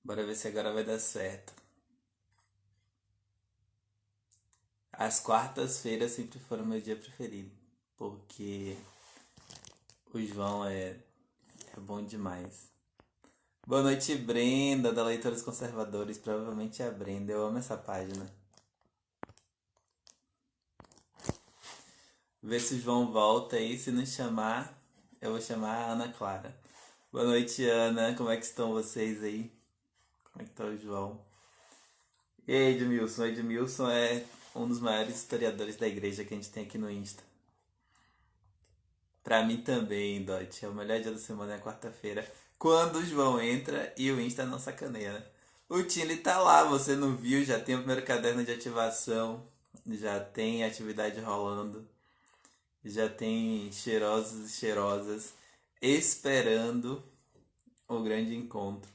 Bora ver se agora vai dar certo. As quartas-feiras sempre foram meu dia preferido, porque o João é bom demais. Boa noite, Brenda, da Leitores Conservadores. Provavelmente é a Brenda, eu amo essa página. Ver se o João volta aí, se não chamar, eu vou chamar a Ana Clara. Boa noite, Ana, como é que estão vocês aí? Como é que tá o João? E aí, Edmilson? O Edmilson é um dos maiores historiadores da igreja que a gente tem aqui no Insta. Pra mim também, Dot. É o melhor dia da semana, é a quarta-feira. Quando o João entra e o Insta não sacaneia, né? O Tile tá lá, você não viu? Já tem o primeiro caderno de ativação. Já tem atividade rolando. Já tem cheirosos e cheirosas esperando o grande encontro.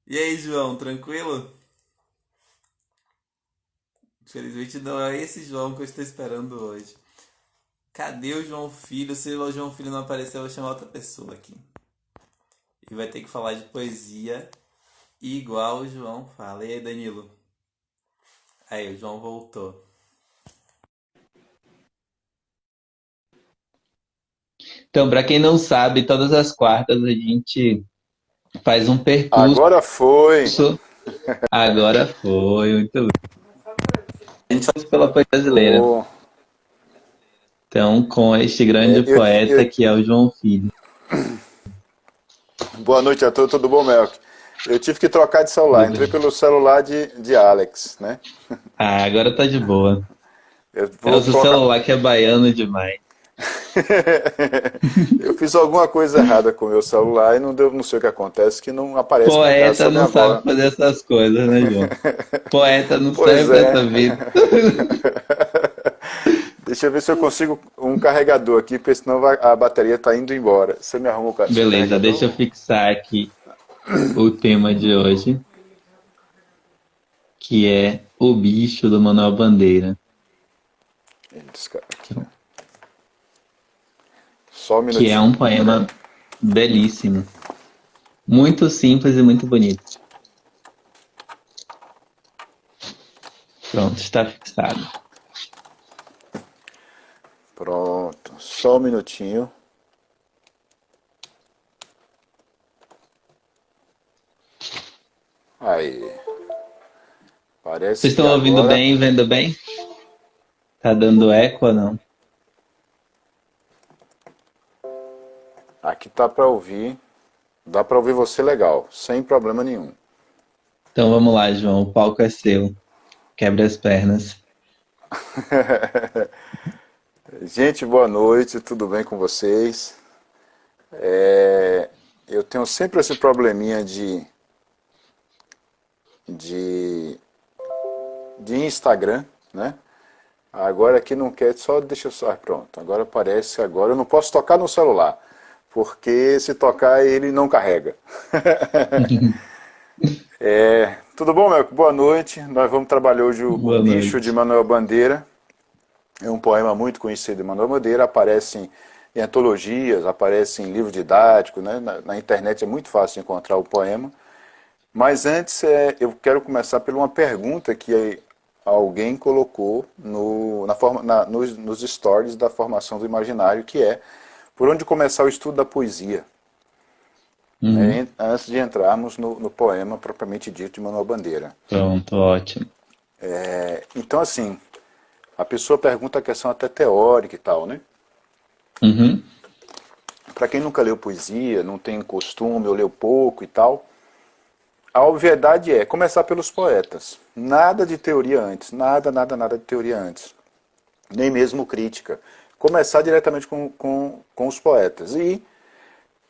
E aí, João, tranquilo? Infelizmente não é esse João que eu estou esperando hoje. Cadê o João Filho? Se o João Filho não aparecer, eu vou chamar outra pessoa aqui. E vai ter que falar de poesia igual o João fala. E aí, Danilo? Aí, o João voltou. Então, para quem não sabe, todas as quartas a gente faz um percurso. Agora foi. Agora foi, muito bem. A gente faz pela poesia brasileira. Oh, Então, com este grande é, eu, poeta eu- que é o João Filho. boa noite a todos, tudo bom, Melk? Eu tive que trocar de Tudo celular, entrei bem? pelo celular de Alex, né? Ah, agora tá de boa. Eu É o vou seu colocar. celular que é baiano demais. Eu fiz alguma coisa errada com o meu celular e não deu, não sei o que acontece, que não aparece minha cara, Poeta só não minha sabe voz. fazer essas coisas, né, João? Poeta não Pois serve pra essa é. vida. Deixa eu ver se eu consigo um carregador aqui, porque senão a bateria tá indo embora. Você me arruma o seu Beleza, deixa eu carregador? fixar aqui o tema de hoje, que é O Bicho do Manuel Bandeira. Esse cara aqui, né? Só um Que é um minutinho. poema belíssimo, muito simples e muito bonito. Pronto, está fixado. Pronto, só um minutinho. Aí, Vocês parece que estão ouvindo agora bem, vendo bem? Tá dando eco ou não? aqui tá para ouvir, dá para ouvir você legal, sem problema nenhum. Então vamos lá, João, o palco é seu. Quebre as pernas. Gente, boa noite, tudo bem com vocês? É, eu tenho sempre esse probleminha de, de Instagram, né? Agora aqui não quer, só deixa eu só, pronto, agora aparece, agora eu não posso tocar no celular, porque se tocar ele não carrega. Tudo bom, Melco? Boa noite. Nós vamos trabalhar hoje o Boa Bicho de noite. Manuel Bandeira. É um poema muito conhecido de Manuel Bandeira, aparece em antologias, aparece em livro didático, né? Na internet é muito fácil encontrar o poema. Mas antes, eu quero começar por uma pergunta que alguém colocou nos stories da formação do imaginário, que é por onde começar o estudo da poesia, Uhum. né? Antes de entrarmos no poema propriamente dito de Manuel Bandeira. Pronto, ótimo. Então, assim, a pessoa pergunta a questão até teórica e tal, né? Uhum. Para quem nunca leu poesia, não tem costume ou leu pouco e tal, a obviedade é começar pelos poetas. Nada de teoria antes, nada de teoria antes. Nem mesmo crítica. Começar diretamente com os poetas. E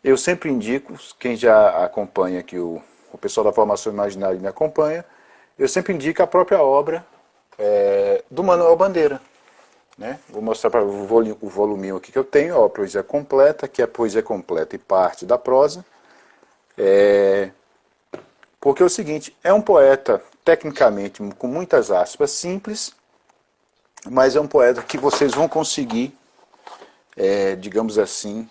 eu sempre indico, quem já acompanha aqui, o pessoal da formação imaginária me acompanha, eu sempre indico a própria obra do Manuel Bandeira. Né? Vou mostrar para o voluminho aqui que eu tenho, ó, a poesia completa, que é a poesia completa e parte da prosa. Porque é o seguinte, é um poeta, tecnicamente, com muitas aspas, simples, mas é um poeta que vocês vão conseguir, digamos assim,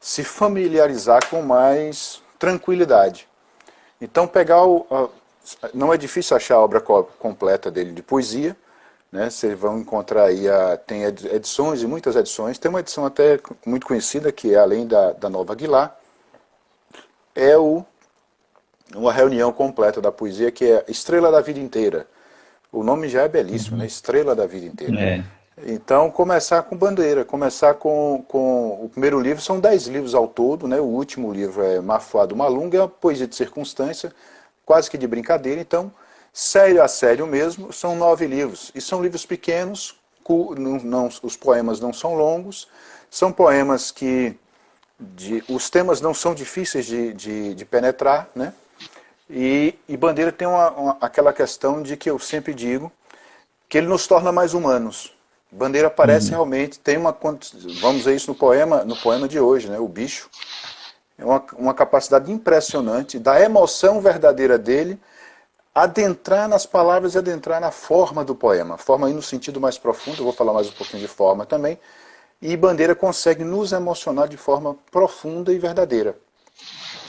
se familiarizar com mais tranquilidade. Então não é difícil achar a obra completa dele de poesia, né? Vocês vão encontrar aí, tem edições, e muitas edições. Tem uma edição até muito conhecida, que é além da Nova Aguilar, é uma reunião completa da poesia, que é Estrela da Vida Inteira. O nome já é belíssimo, né? Estrela da Vida Inteira. É. Então, começar com Bandeira, começar com o primeiro livro, são 10 livros ao todo, né? O último livro é Mafuá do Malunga, é uma poesia de circunstância, quase que de brincadeira. Então, sério a sério mesmo, são 9 livros. E são livros pequenos, os poemas não são longos, são poemas que os temas não são difíceis de penetrar, né? E Bandeira tem aquela questão de que eu sempre digo, que ele nos torna mais humanos. Bandeira parece realmente, vamos ver isso no poema de hoje, né? O Bicho. É uma capacidade impressionante da emoção verdadeira dele adentrar nas palavras e adentrar na forma do poema. Forma aí no sentido mais profundo, eu vou falar mais um pouquinho de forma também. E Bandeira consegue nos emocionar de forma profunda e verdadeira.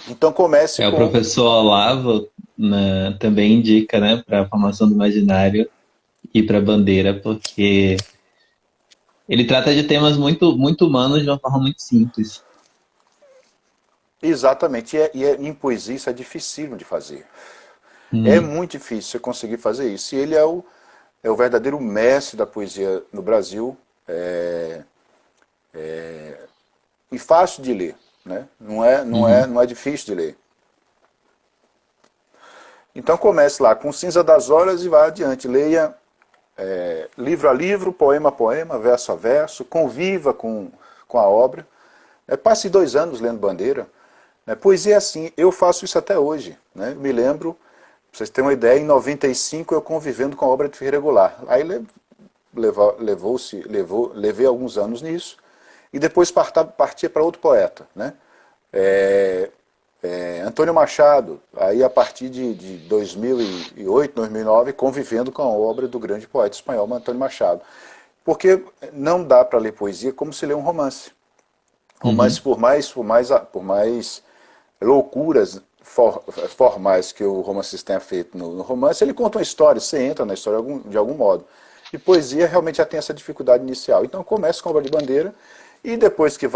Então comece O professor Olavo, né, também indica, né, para a formação do imaginário e para Bandeira, porque ele trata de temas muito, muito humanos de uma forma muito simples. Exatamente, em poesia isso é dificílimo de fazer. É muito difícil você conseguir fazer isso. E ele é o verdadeiro mestre da poesia no Brasil, e fácil de ler, né? Não é difícil de ler. Então comece lá com Cinza das Horas e vá adiante. Leia livro a livro, poema a poema, verso a verso, conviva com a obra. Passe 2 anos lendo Bandeira. Poesia é assim, eu faço isso até hoje. Né? Eu me lembro, pra vocês terem uma ideia, em 95 eu convivendo com a obra de Ferreira Goulart. Aí levei alguns anos nisso, e depois partia para outro poeta. Né? Antônio Machado, aí a partir de 2008, 2009, convivendo com a obra do grande poeta espanhol Antônio Machado. Porque não dá para ler poesia como se lê um romance. Romance, por mais loucuras formais que o romancista tenha feito no romance, ele conta uma história, você entra na história de algum modo. E poesia realmente já tem essa dificuldade inicial. Então começa com a obra de Bandeira, e depois que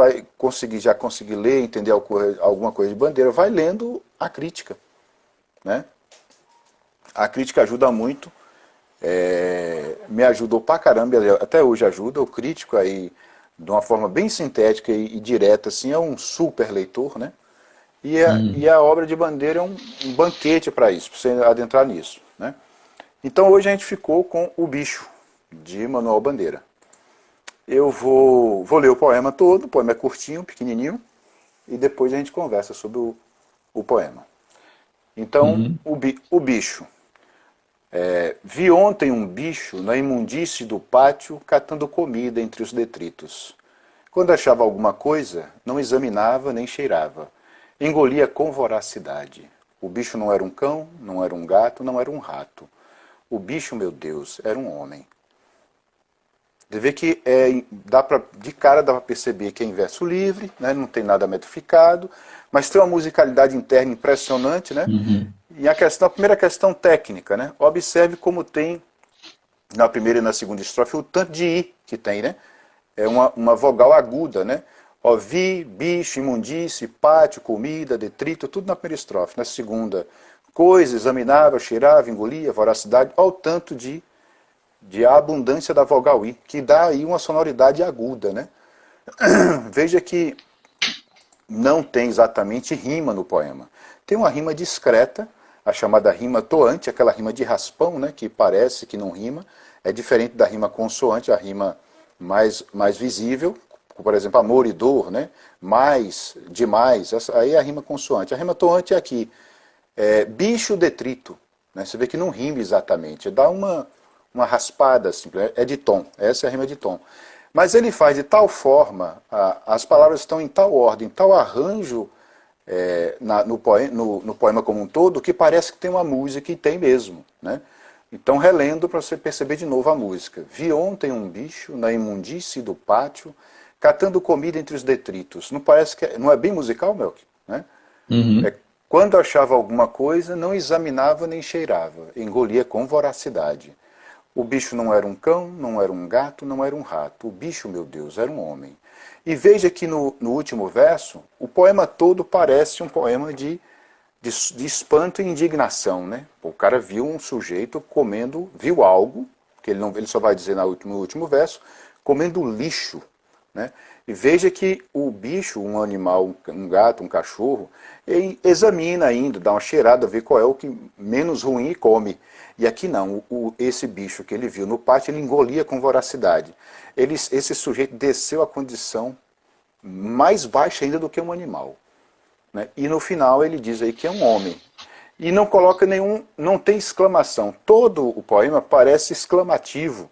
já conseguir ler, entender alguma coisa de Bandeira, vai lendo a crítica. Né? A crítica ajuda muito, me ajudou pra caramba, até hoje ajuda, o crítico aí, de uma forma bem sintética e direta, assim, é um super leitor, né? E a obra de Bandeira é um banquete para isso, para você adentrar nisso. Né? Então hoje a gente ficou com O Bicho, de Manuel Bandeira. Eu vou ler o poema todo, o poema é curtinho, pequenininho, e depois a gente conversa sobre o poema. Então, o bicho. Vi ontem um bicho na imundície do pátio catando comida entre os detritos. Quando achava alguma coisa, não examinava nem cheirava. Engolia com voracidade. O bicho não era um cão, não era um gato, não era um rato. O bicho, meu Deus, era um homem. Você vê que de cara dá para perceber que é em verso livre, né? Não tem nada metrificado, mas tem uma musicalidade interna impressionante, né? E a primeira questão técnica, né? Observe como tem na primeira e na segunda estrofe o tanto de i que tem, né? É uma vogal aguda, né? Vi, bicho, imundície, pátio, comida, detrito, tudo na primeira estrofe. Na segunda, coisa, examinava, cheirava, engolia, voracidade, ao tanto de abundância da vogal i, que dá aí uma sonoridade aguda, né? Veja que não tem exatamente rima no poema. Tem uma rima discreta, a chamada rima toante, aquela rima de raspão, né, que parece que não rima, é diferente da rima consoante, a rima mais visível, por exemplo, amor e dor, né? Mais, demais, aí é a rima consoante. A rima toante é aqui, bicho, detrito, né? Você vê que não rima exatamente, dá uma raspada, assim, é de tom, essa é a rima de tom. Mas ele faz de tal forma, as palavras estão em tal ordem, tal arranjo no poema como um todo, que parece que tem uma música, e tem mesmo. Né? Então, relendo para você perceber de novo a música. Vi ontem um bicho na imundície do pátio, catando comida entre os detritos. Não parece não é bem musical, Melk? Né? Quando achava alguma coisa, não examinava nem cheirava, engolia com voracidade. O bicho não era um cão, não era um gato, não era um rato. O bicho, meu Deus, era um homem. E veja que no último verso, o poema todo parece um poema de espanto e indignação, né? O cara viu um sujeito comendo, viu algo, que ele só vai dizer no último verso, comendo lixo, né? E veja que o bicho, um animal, um gato, um cachorro, ele examina ainda, dá uma cheirada, vê qual é o que menos ruim e come. E aqui não, esse bicho que ele viu no pátio, ele engolia com voracidade. Esse sujeito desceu à condição mais baixa ainda do que um animal, né? E no final ele diz aí que é um homem. E não coloca não tem exclamação. Todo o poema parece exclamativo,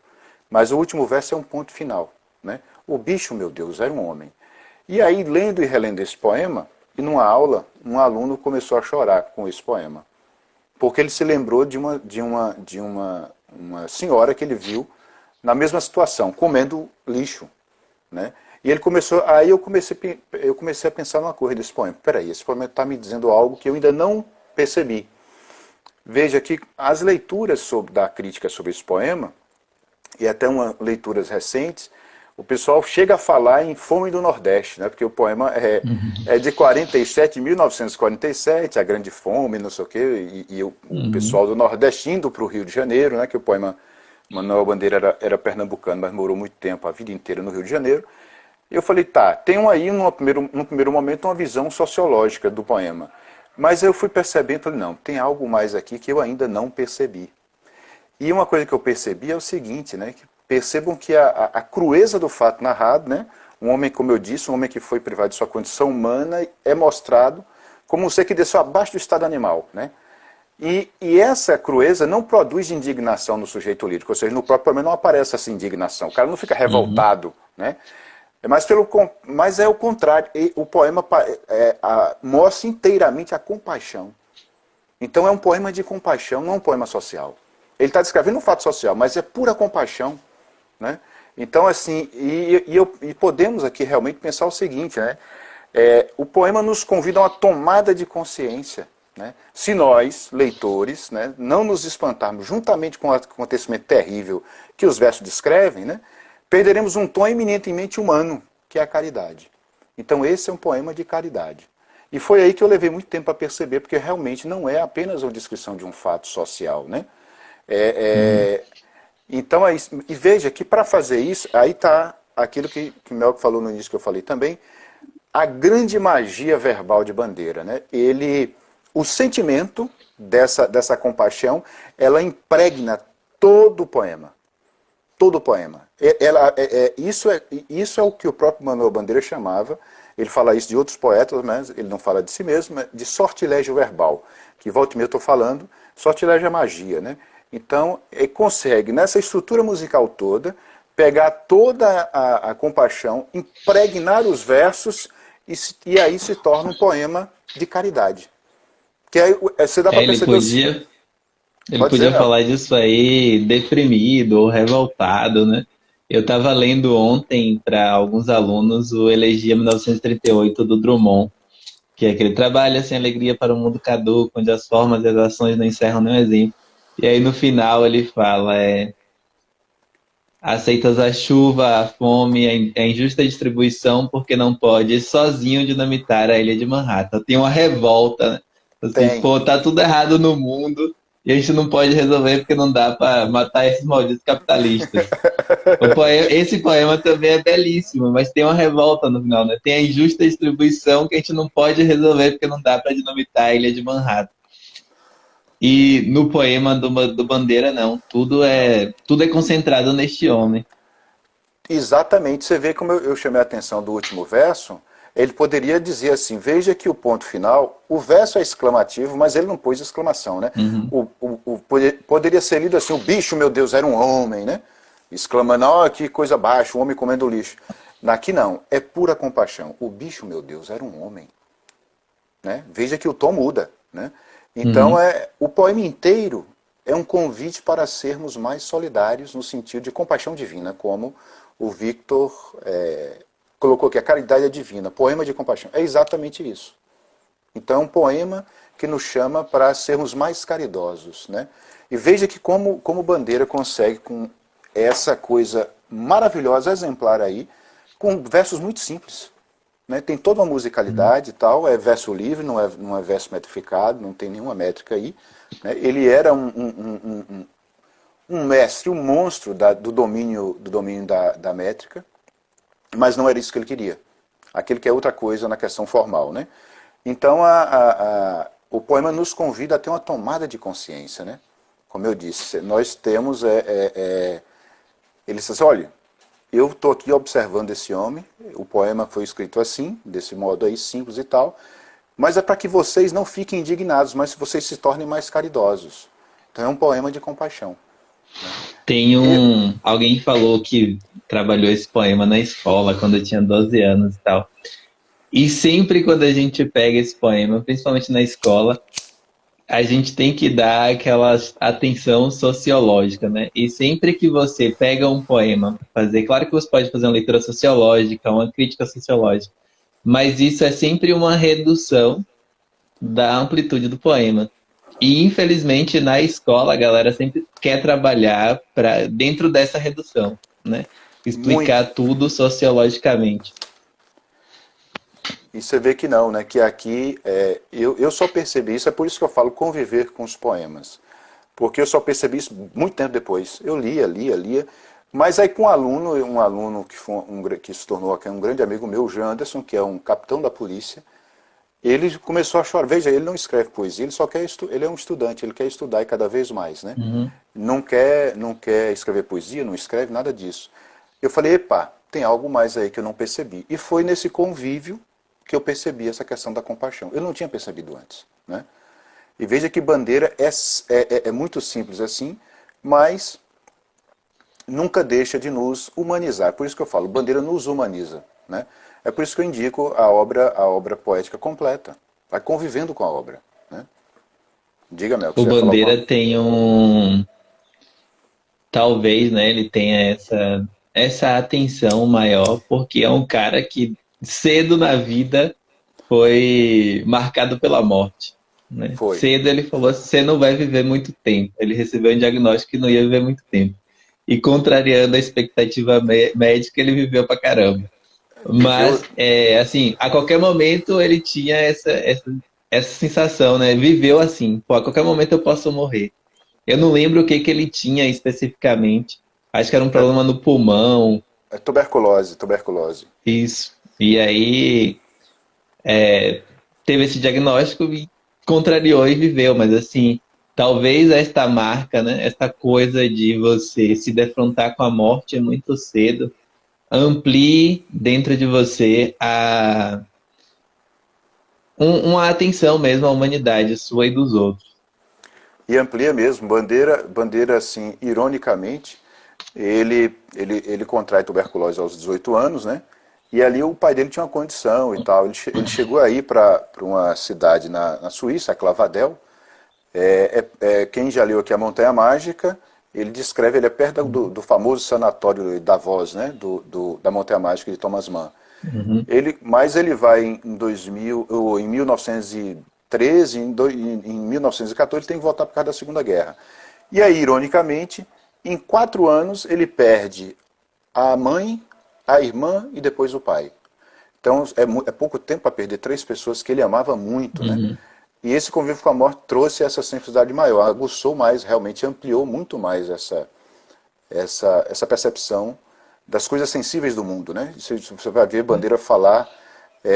mas o último verso é um ponto final, né? O bicho, meu Deus, era um homem. E aí, lendo e relendo esse poema, e numa aula, um aluno começou a chorar com esse poema. Porque ele se lembrou de uma senhora que ele viu na mesma situação, comendo lixo, né? E ele começou, aí eu comecei a pensar numa coisa desse poema. Peraí, esse poema está me dizendo algo que eu ainda não percebi. Veja que as leituras da crítica sobre esse poema, e até leituras recentes, o pessoal chega a falar em fome do Nordeste, né? Porque o poema é de 1947, a grande fome, não sei o quê, e o pessoal do Nordeste indo para o Rio de Janeiro, né? Que o poema Manuel Bandeira era pernambucano, mas morou muito tempo, a vida inteira no Rio de Janeiro. E eu falei, tá, tem aí, num primeiro momento, uma visão sociológica do poema. Mas eu fui percebendo, falei, não, tem algo mais aqui que eu ainda não percebi. E uma coisa que eu percebi é o seguinte, né? Que percebam que a crueza do fato narrado, né? Um homem, como eu disse, um homem que foi privado de sua condição humana, é mostrado como um ser que desceu abaixo do estado animal, né? E essa crueza não produz indignação no sujeito lírico, ou seja, no próprio poema não aparece essa indignação, o cara não fica revoltado, né? Mas é o contrário, o poema mostra inteiramente a compaixão. Então é um poema de compaixão, não é um poema social. Ele está descrevendo um fato social, mas é pura compaixão, né? Então, assim, e podemos aqui realmente pensar o seguinte, né? O poema nos convida a uma tomada de consciência, né? Se nós, leitores, né, não nos espantarmos juntamente com o acontecimento terrível que os versos descrevem, né, perderemos um tom eminentemente humano, que é a caridade. Então esse é um poema de caridade. E foi aí que eu levei muito tempo a perceber, porque realmente não é apenas uma descrição de um fato social, né? Então, e veja que para fazer isso, aí está aquilo que o Melco falou no início, que eu falei também, a grande magia verbal de Bandeira, né? O sentimento dessa compaixão, ela impregna todo o poema. Todo o poema. Isso é o que o próprio Manuel Bandeira chamava, ele fala isso de outros poetas, mas ele não fala de si mesmo, de sortilégio verbal. Que volta e meia eu estou falando, sortilégio é magia, né? Então, ele consegue, nessa estrutura musical toda, pegar toda a compaixão, impregnar os versos, e aí se torna um poema de caridade. Que aí você dá para perceber Ele podia falar disso aí deprimido ou revoltado, né? Eu estava lendo ontem para alguns alunos o Elegia 1938 do Drummond, que é aquele trabalho sem alegria para o mundo caduco, onde as formas e as ações não encerram nenhum exemplo. E aí no final ele fala, aceitas a chuva, a fome, a injusta distribuição, porque não pode sozinho dinamitar a ilha de Manhattan. Tem uma revolta, né? Assim, pô, tá tudo errado no mundo e a gente não pode resolver porque não dá para matar esses malditos capitalistas. Esse poema também é belíssimo, mas tem uma revolta no final, né? Tem a injusta distribuição que a gente não pode resolver porque não dá para dinamitar a ilha de Manhattan. E no poema do Bandeira, não. Tudo é concentrado neste homem. Exatamente. Você vê como eu chamei a atenção do último verso. Ele poderia dizer assim, veja que o ponto final, o verso é exclamativo, mas ele não pôs exclamação, né? Poderia ser lido assim, o bicho, meu Deus, era um homem, né? Exclamando, que coisa baixa, um homem comendo lixo. Aqui não, é pura compaixão. O bicho, meu Deus, era um homem. Né? Veja que o tom muda, né? Então, o poema inteiro é um convite para sermos mais solidários no sentido de compaixão divina, como o Victor colocou aqui, a caridade é divina, poema de compaixão. É exatamente isso. Então, é um poema que nos chama para sermos mais caridosos, né? E veja que como Bandeira consegue com essa coisa maravilhosa, exemplar aí, com versos muito simples, né? Tem toda uma musicalidade e tal, é verso livre, não é verso metrificado, não tem nenhuma métrica aí, né? Ele era um mestre, um monstro do domínio da métrica, mas não era isso que ele queria. Aquele que é outra coisa na questão formal, né? Então o poema nos convida a ter uma tomada de consciência, né? Como eu disse, nós temos ele diz assim, olha, eu estou aqui observando esse homem, o poema foi escrito assim, desse modo aí, simples e tal, mas é para que vocês não fiquem indignados, mas vocês se tornem mais caridosos. Então é um poema de compaixão. Tem alguém falou que trabalhou esse poema na escola quando eu tinha 12 anos e tal. E sempre quando a gente pega esse poema, principalmente na escola, a gente tem que dar aquela atenção sociológica, né? E sempre que você pega um poema para fazer, claro que você pode fazer uma leitura sociológica, uma crítica sociológica, mas isso é sempre uma redução da amplitude do poema. E infelizmente na escola a galera sempre quer trabalhar dentro dessa redução, né? Explicar Muito. tudo sociologicamente. E você vê que não, né? Que aqui, eu só percebi isso, é por isso que eu falo conviver com os poemas. Porque eu só percebi isso muito tempo depois. Eu lia, mas aí com um aluno que se tornou aqui um grande amigo meu, o Janderson, que é um capitão da polícia, ele começou a chorar. Veja, ele não escreve poesia, ele só quer ele é um estudante, ele quer estudar e cada vez mais, né? Uhum. Não quer escrever poesia, não escreve nada disso. Eu falei, epa, tem algo mais aí que eu não percebi. E foi nesse convívio que eu percebi essa questão da compaixão. Eu não tinha percebido antes, né? E veja que Bandeira é muito simples assim, mas nunca deixa de nos humanizar. Por isso que eu falo, Bandeira nos humaniza, né? É por isso que eu indico a obra poética completa. Vai convivendo com a obra, né? Diga, Mel, que O você ia falar alguma Bandeira coisa. tem talvez, né, ele tenha essa atenção maior, porque é um cara que cedo na vida foi marcado pela morte, né? Foi. Cedo ele falou assim, você não vai viver muito tempo. Ele recebeu um diagnóstico que não ia viver muito tempo. E contrariando a expectativa médica, ele viveu pra caramba. Viveu. Mas, assim, a qualquer momento ele tinha essa sensação, né? Viveu assim, pô, a qualquer momento eu posso morrer. Eu não lembro o que que ele tinha especificamente. Acho que era um problema no pulmão, Tuberculose. isso. E aí teve esse diagnóstico e contrariou e viveu. Mas assim, talvez esta marca, né? Esta coisa de você se defrontar com a morte muito cedo, amplie dentro de você uma atenção mesmo à humanidade sua e dos outros. E amplia mesmo. Bandeira assim, ironicamente, ele contrai tuberculose aos 18 anos, né? E ali o pai dele tinha uma condição e tal. Ele chegou aí para uma cidade na Suíça, a Clavadel. Quem já leu aqui A Montanha Mágica, ele descreve, ele é perto do famoso sanatório Davos, né? Da Montanha Mágica de Thomas Mann. Uhum. Mas ele vai em 2000, ou em 1913, em 1914, ele tem que voltar por causa da Segunda Guerra. E aí, ironicamente, em 4 anos, ele perde a mãe, a irmã e depois o pai. Então, é pouco tempo para perder 3 pessoas que ele amava muito, né? Uhum. E esse convívio com a morte trouxe essa sensibilidade maior, aguçou mais, realmente ampliou muito mais essa percepção das coisas sensíveis do mundo, né? Você vai ver Bandeira falar.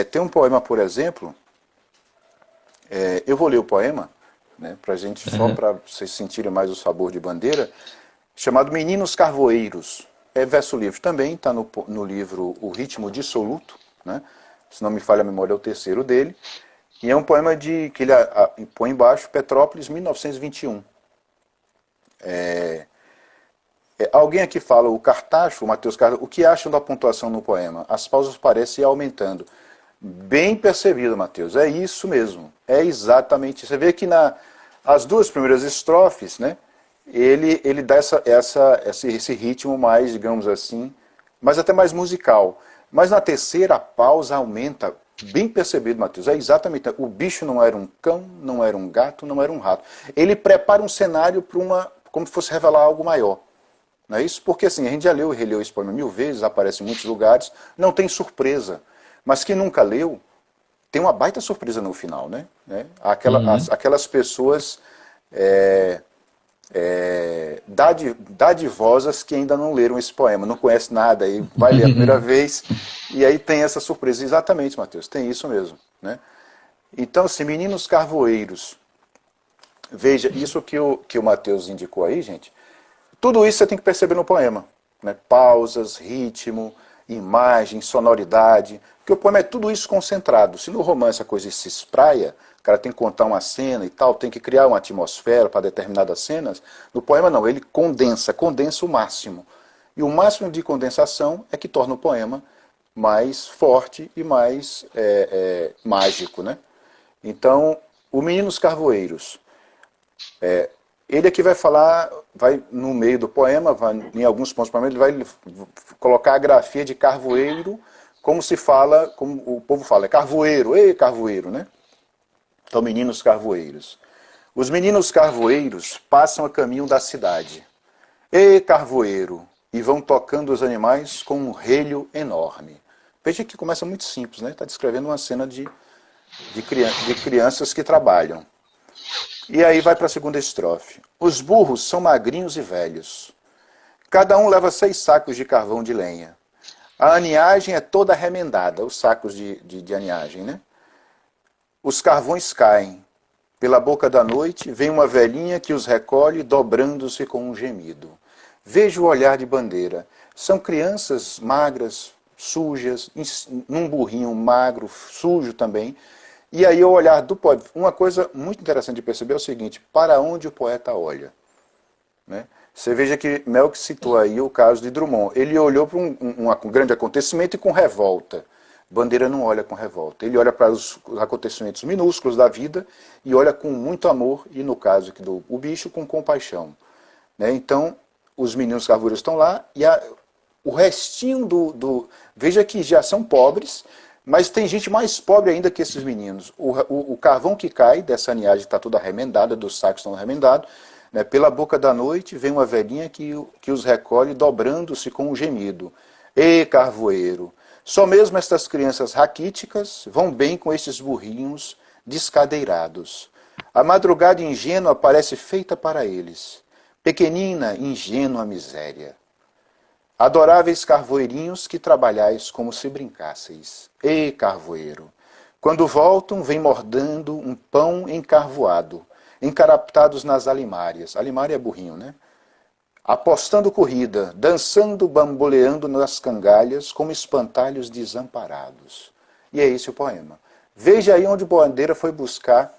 Tem um poema, por exemplo, eu vou ler o poema, né, só Uhum. para vocês sentirem mais o sabor de Bandeira, chamado Meninos Carvoeiros. É verso livre também, está no livro O Ritmo Dissoluto, né? Se não me falha a memória, é o terceiro dele. E é um poema que ele põe embaixo, Petrópolis, 1921. Alguém aqui fala, o Cartacho, o Matheus Cartacho, o que acham da pontuação no poema? As pausas parecem ir aumentando. Bem percebido, Matheus, é isso mesmo, é exatamente isso. Você vê que as 2 primeiras estrofes, né, ele dá esse ritmo mais, digamos assim, mas até mais musical. Mas na terceira, a pausa aumenta Bem percebido, Matheus. É exatamente. O bicho não era um cão, não era um gato, não era um rato. Ele prepara um cenário para como se fosse revelar algo maior. Não é isso? Porque assim, a gente já leu e releu esse poema 1000 vezes, aparece em muitos lugares, não tem surpresa. Mas quem nunca leu, tem uma baita surpresa no final, né? Uhum. Aquelas pessoas dadivosas que ainda não leram esse poema, não conhecem nada, e vai ler a primeira vez, e aí tem essa surpresa. Exatamente, Matheus, tem isso mesmo, né? Então, assim, meninos carvoeiros, veja, isso que o Matheus indicou aí, gente, tudo isso você tem que perceber no poema, né? Pausas, ritmo, imagem, sonoridade, porque o poema é tudo isso concentrado. Se no romance a coisa se espraia, o cara tem que contar uma cena e tal, tem que criar uma atmosfera para determinadas cenas, no poema não, ele condensa o máximo. E o máximo de condensação é que torna o poema mais forte e mais mágico, né? Então, o Meninos Carvoeiros, ele aqui vai falar, vai no meio do poema, em alguns pontos do poema, ele vai colocar a grafia de carvoeiro, como se fala, como o povo fala, é carvoeiro, ei carvoeiro, né? Então, meninos carvoeiros. Os meninos carvoeiros passam a caminho da cidade. Ei carvoeiro, e vão tocando os animais com um relho enorme. Veja que começa muito simples, né? Está descrevendo uma cena de crianças que trabalham. E aí vai para a segunda estrofe. Os burros são magrinhos e velhos. Cada um leva 6 sacos de carvão de lenha. A aninhagem é toda remendada, os sacos de aninhagem, né? Os carvões caem. Pela boca da noite vem uma velhinha que os recolhe, dobrando-se com um gemido. Veja o olhar de Bandeira. São crianças magras, sujas, num burrinho magro, sujo também. E aí o olhar do poeta. Uma coisa muito interessante de perceber é o seguinte, para onde o poeta olha, né? Você veja que Melk citou aí o caso de Drummond. Ele olhou para um grande acontecimento e com revolta. Bandeira não olha com revolta. Ele olha para os acontecimentos minúsculos da vida e olha com muito amor, e no caso aqui o bicho, com compaixão, né? Então, os meninos carvoeiros estão lá e o restinho veja que já são pobres, mas tem gente mais pobre ainda que esses meninos. O carvão que cai dessa aninhagem está toda remendada, dos sacos estão remendados, né? Pela boca da noite vem uma velhinha que os recolhe, dobrando-se com um gemido. Ê, carvoeiro! Só mesmo estas crianças raquíticas vão bem com estes burrinhos descadeirados. A madrugada ingênua parece feita para eles. Pequenina, ingênua miséria. Adoráveis carvoeirinhos que trabalhais como se brincasseis. Ei, carvoeiro! Quando voltam, vem mordendo um pão encarvoado, encaraptados nas alimárias. Alimária é burrinho, né? Apostando corrida, dançando, bamboleando nas cangalhas, como espantalhos desamparados. E é esse o poema. Veja aí onde Bandeira foi buscar,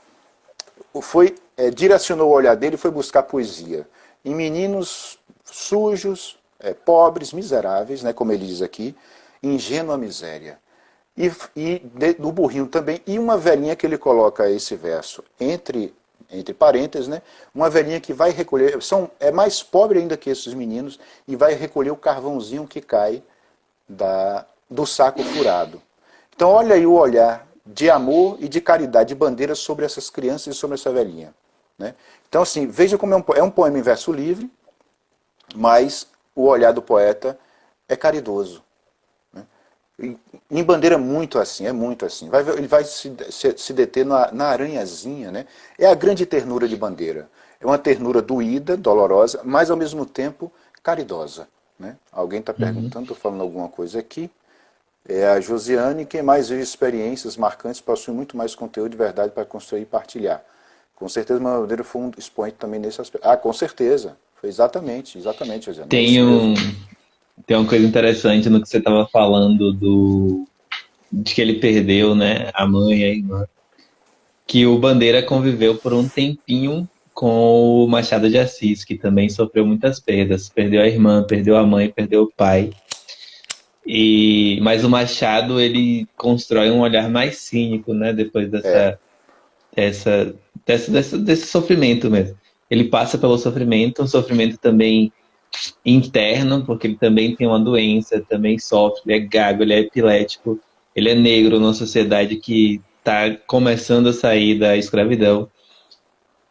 direcionou o olhar dele e foi buscar poesia. Em meninos sujos, pobres, miseráveis, né, como ele diz aqui, ingênua miséria. E do burrinho também, e uma velhinha que ele coloca esse verso entre parênteses, né? Uma velhinha que vai recolher, é mais pobre ainda que esses meninos, e vai recolher o carvãozinho que cai do saco furado. Então olha aí o olhar de amor e de caridade de Bandeira sobre essas crianças e sobre essa velhinha, né? Então assim, veja como é um poema em verso livre, mas o olhar do poeta é caridoso. Em Bandeira é muito assim. Ele vai se deter na aranhazinha, né? É a grande ternura de Bandeira. É uma ternura doída, dolorosa, mas ao mesmo tempo caridosa, né? Alguém está perguntando, estou falando alguma coisa aqui. É a Josiane, quem mais vive experiências marcantes possui muito mais conteúdo de verdade para construir e partilhar. Com certeza Bandeira foi um expoente também nesse aspecto. Ah, com certeza. Foi exatamente, Josiane. É Tem isso mesmo. tem uma coisa interessante no que você estava falando de que ele perdeu, né, a mãe e a irmã. Que o Bandeira conviveu por um tempinho com o Machado de Assis, que também sofreu muitas perdas. Perdeu a irmã, perdeu a mãe, perdeu o pai. Mas o Machado, ele constrói um olhar mais cínico, né, depois É, desse sofrimento mesmo. Ele passa pelo sofrimento, um sofrimento também interno, porque ele também tem uma doença, também sofre, ele é gago, ele é epilético. ele é negro numa sociedade que está começando a sair da escravidão.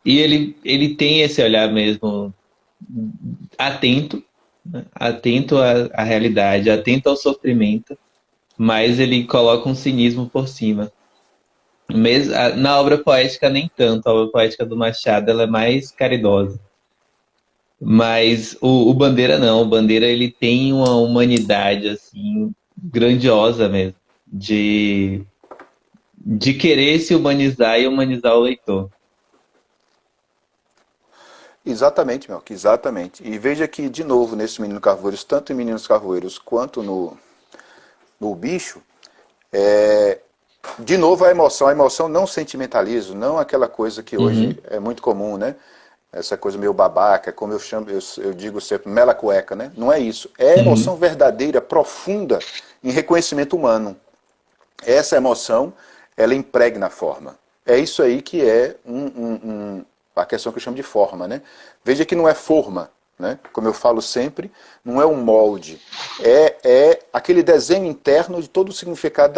E ele tem esse olhar mesmo atento, né? Atento à realidade, atento ao sofrimento, mas ele coloca um cinismo por cima. Na obra poética, nem tanto. A obra poética do Machado ela é mais caridosa. Mas o Bandeira não. O Bandeira ele tem uma humanidade assim grandiosa mesmo, de querer se humanizar e humanizar o leitor. Exatamente, Melk, exatamente. E veja que, de novo, nesse Menino Carvoeiros, tanto em Meninos Carvoeiros quanto no Bicho, de novo a emoção não sentimentalismo, não aquela coisa que hoje é muito comum, né? Essa coisa meio babaca, como eu chamo, eu digo sempre, mela cueca, né? Não é isso. É emoção verdadeira, profunda, em reconhecimento humano. Essa emoção, ela impregna a forma. É isso aí que é a questão que eu chamo de forma, né? Veja que não é forma, né? Como eu falo sempre, não é um molde. É aquele desenho interno de todo o significado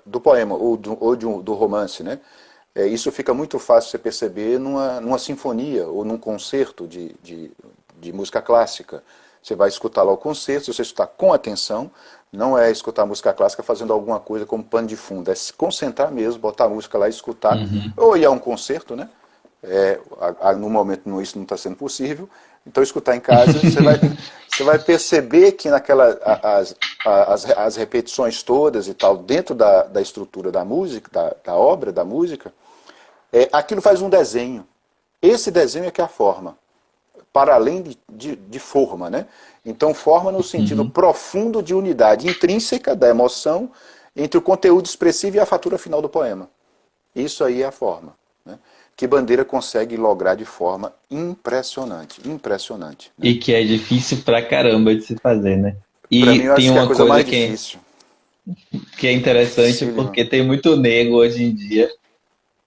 do poema ou do romance, né? Isso fica muito fácil você perceber numa sinfonia ou num concerto de música clássica. Você vai escutar lá o concerto, se você escutar com atenção, não é escutar música clássica fazendo alguma coisa como pano de fundo, é se concentrar mesmo, botar a música lá e escutar, ou ir a um concerto, né? No momento isso não está sendo possível, então escutar em casa, você vai perceber que as repetições todas e tal, dentro da estrutura da música, da obra, da música, aquilo faz um desenho. Esse desenho é que é a forma, para além de forma, né? Então forma no sentido profundo de unidade intrínseca da emoção entre o conteúdo expressivo e a fatura final do poema. Isso aí é a forma, né? Que Bandeira consegue lograr de forma impressionante, impressionante, né? E que é difícil pra caramba de se fazer, né? Para mim, E eu tem acho que é a uma coisa coisa mais difícil. que é interessante Dificílimo. porque tem muito nego hoje em dia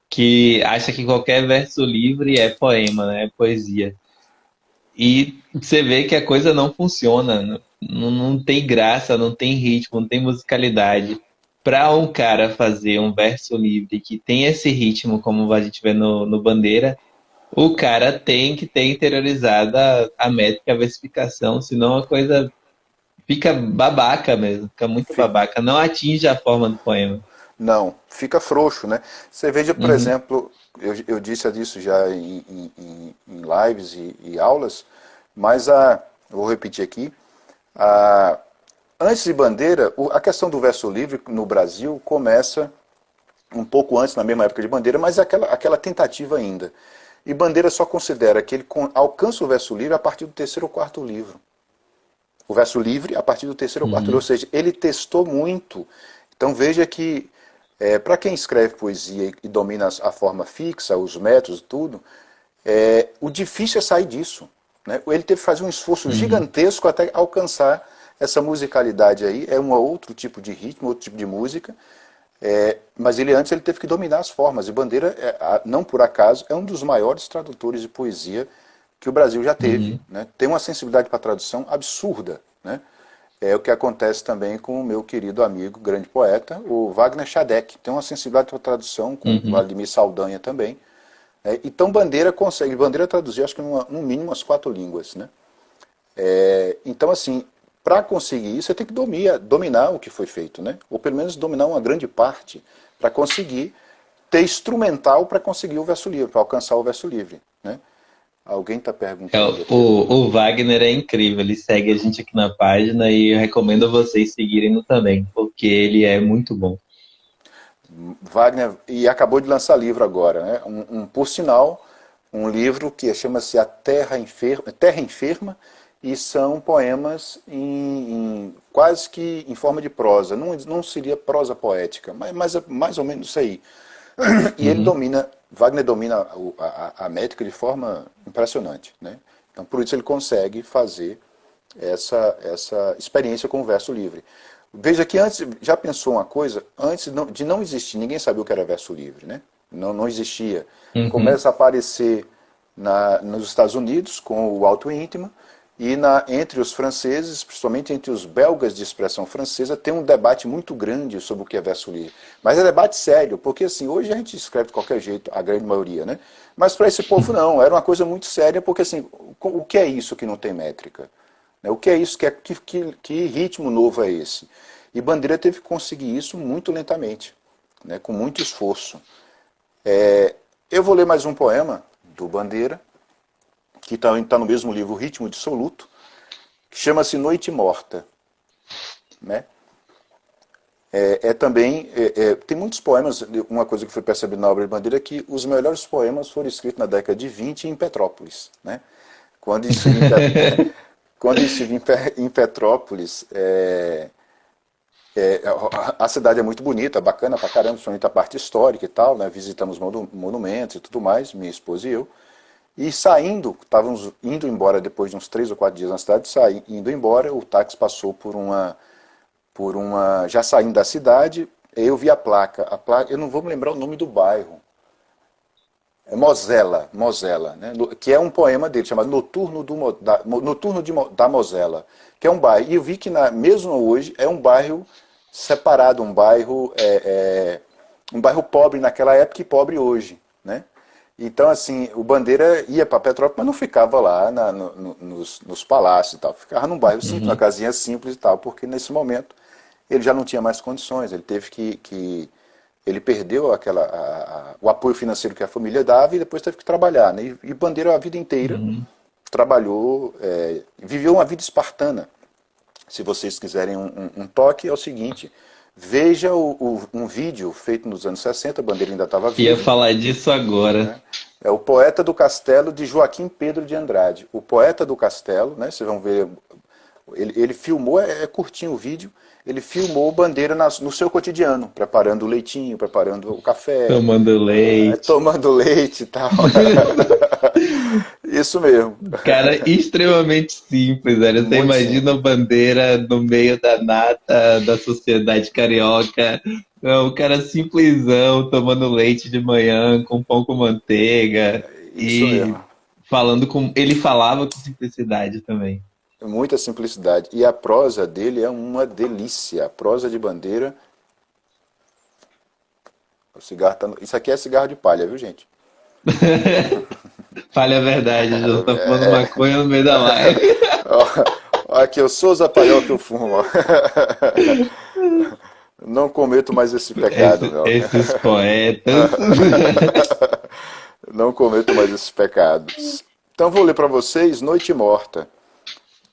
que acha que qualquer verso livre é poema, né? É poesia. E você vê que a coisa não funciona, não tem graça, não tem ritmo, não tem musicalidade. Para um cara fazer um verso livre que tem esse ritmo, como a gente vê no Bandeira, o cara tem que ter interiorizada a métrica, a versificação, senão a coisa fica babaca mesmo, fica muito Fica, babaca, não atinge a forma do poema. não, fica frouxo, né? Você veja, por Uhum, exemplo, eu disse disso já em lives e aulas, mas eu vou repetir aqui, a, antes de Bandeira, a questão do verso livre no Brasil começa um pouco antes, na mesma época de Bandeira, mas é aquela tentativa ainda. E Bandeira só considera que ele alcança o verso livre a partir do terceiro ou quarto livro. O verso livre a partir do terceiro ou quarto livro, ou uhum, seja, ele testou muito. Então veja que, para quem escreve poesia e domina a forma fixa, os métodos e tudo, o difícil é sair disso, né? Ele teve que fazer um esforço uhum, gigantesco até alcançar essa musicalidade aí, é um outro tipo de ritmo, outro tipo de música, mas antes ele teve que dominar as formas, e Bandeira, não por acaso, é um dos maiores tradutores de poesia que o Brasil já teve, uhum, né? Tem uma sensibilidade para a tradução absurda, né? É o que acontece também com o meu querido amigo, grande poeta, o Wagner Chadec. Tem uma sensibilidade para a tradução, com o uhum. Vladimir Saldanha também. Então Bandeira traduzir, acho que no mínimo umas 4 línguas, né? Então, assim, para conseguir isso, você tem que dominar o que foi feito, né? Ou pelo menos dominar uma grande parte para conseguir ter instrumental para conseguir o verso livre, para alcançar o verso livre, né? Alguém está É, perguntando aqui. o Wagner é incrível, ele segue a gente aqui na página e eu recomendo vocês seguirem também, porque ele é muito bom. Wagner, e acabou de lançar livro agora, né? Por sinal, um livro que chama-se A Terra Enferma, e são poemas quase que em forma de prosa. Não seria prosa poética, mas é mais ou menos isso aí. E Uhum, Wagner domina a métrica de forma impressionante, né? Então, por isso ele consegue fazer essa experiência com o verso livre. Veja que antes, já pensou uma coisa? Antes de não existir, ninguém sabia o que era verso livre, né? Não existia. uhum, Começa a aparecer nos Estados Unidos com o Alto Íntima, E entre os franceses, principalmente entre os belgas de expressão francesa, tem um debate muito grande sobre o que é verso livre. Mas é debate sério, porque assim, hoje a gente escreve de qualquer jeito, a grande maioria, né? Mas para esse povo não, era uma coisa muito séria, porque assim, o que é isso que não tem métrica? O que é isso, que ritmo novo é esse? E Bandeira teve que conseguir isso muito lentamente, né? Com muito esforço. Eu vou ler mais um poema do Bandeira, que está no mesmo livro, O Ritmo Dissoluto, que chama-se Noite Morta. Né? Tem muitos poemas, uma coisa que foi percebido na obra de Bandeira é que os melhores poemas foram escritos na década de 20 em Petrópolis. Né? Quando estive em Petrópolis, a cidade é muito bonita, bacana pra caramba, principalmente a parte histórica e tal, né? Visitamos monumentos e tudo mais, minha esposa e eu. E estávamos indo embora depois de uns 3 ou 4 dias na cidade, indo embora, o táxi passou já saindo da cidade, eu vi a placa, eu não vou me lembrar o nome do bairro, é Mosela, né? Que é um poema dele, chamado Noturno da Mosela, que é um bairro, e eu vi que mesmo hoje é um bairro separado, um bairro pobre naquela época e pobre hoje, né? Então, assim, o Bandeira ia para Petrópolis, mas não ficava lá nos palácios e tal. Ficava num bairro simples, numa casinha simples e tal, porque nesse momento ele já não tinha mais condições. Ele teve ele perdeu o apoio financeiro que a família dava e depois teve que trabalhar. Né? E Bandeira a vida inteira trabalhou, viveu uma vida espartana. Se vocês quiserem um toque, é o seguinte: veja um vídeo feito nos anos 60, a Bandeira ainda estava viva. Ia falar disso agora. Né? É O Poeta do Castelo, de Joaquim Pedro de Andrade. O Poeta do Castelo, né? Vocês vão ver, ele filmou, curtinho o vídeo, ele filmou Bandeira no seu cotidiano, preparando o leitinho, preparando o café. Tomando leite. Tomando leite e tal. Isso mesmo. Cara, extremamente simples, velho. Você Muito imagina a Bandeira no meio da nata da sociedade carioca. O cara simplesão, tomando leite de manhã, com pão com manteiga. Isso E mesmo. ele falava com simplicidade também. Muita simplicidade. E a prosa dele é uma delícia. A prosa de Bandeira. O cigarro Isso aqui é cigarro de palha, viu, gente? Falha a verdade, já tá fumando maconha no meio da live. Aqui, eu sou o Zapaiol que eu fumo. Não cometo mais esse pecado, não. Esses poetas. Não cometo mais esses pecados. Então vou ler para vocês Noite Morta.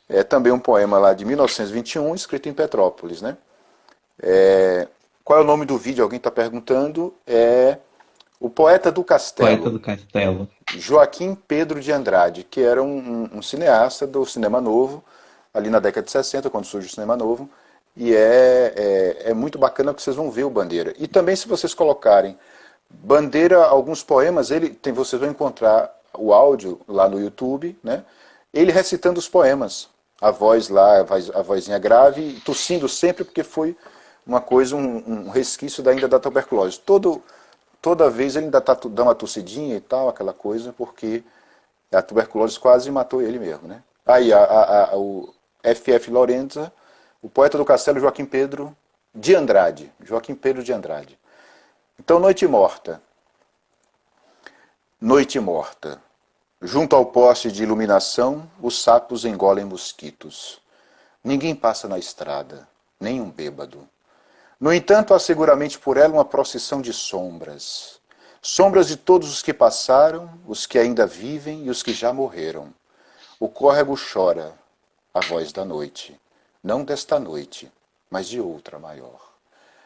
É também um poema lá de 1921, escrito em Petrópolis, né? Qual é o nome do vídeo? Alguém está perguntando. É O Poeta do Castelo. Poeta do Castelo. Joaquim Pedro de Andrade, que era um cineasta do Cinema Novo, ali na década de 60, quando surge o Cinema Novo. E é muito bacana porque vocês vão ver o Bandeira. E também, se vocês colocarem Bandeira, alguns poemas, vocês vão encontrar o áudio lá no YouTube, né? Ele recitando os poemas. A voz lá, a vozinha grave, tossindo sempre, porque foi uma coisa, um resquício ainda da tuberculose. Toda vez ele ainda está dando uma tossidinha e tal, aquela coisa, porque a tuberculose quase matou ele mesmo, né? Aí, o F.F. Lorenza, O Poeta do Castelo, Joaquim Pedro de Andrade. Joaquim Pedro de Andrade. Então, Noite Morta. Noite morta. Junto ao poste de iluminação, os sapos engolem mosquitos. Ninguém passa na estrada, nem um bêbado. No entanto, há seguramente por ela uma procissão de sombras. Sombras de todos os que passaram, os que ainda vivem e os que já morreram. O córrego chora, a voz da noite. Não desta noite, mas de outra maior.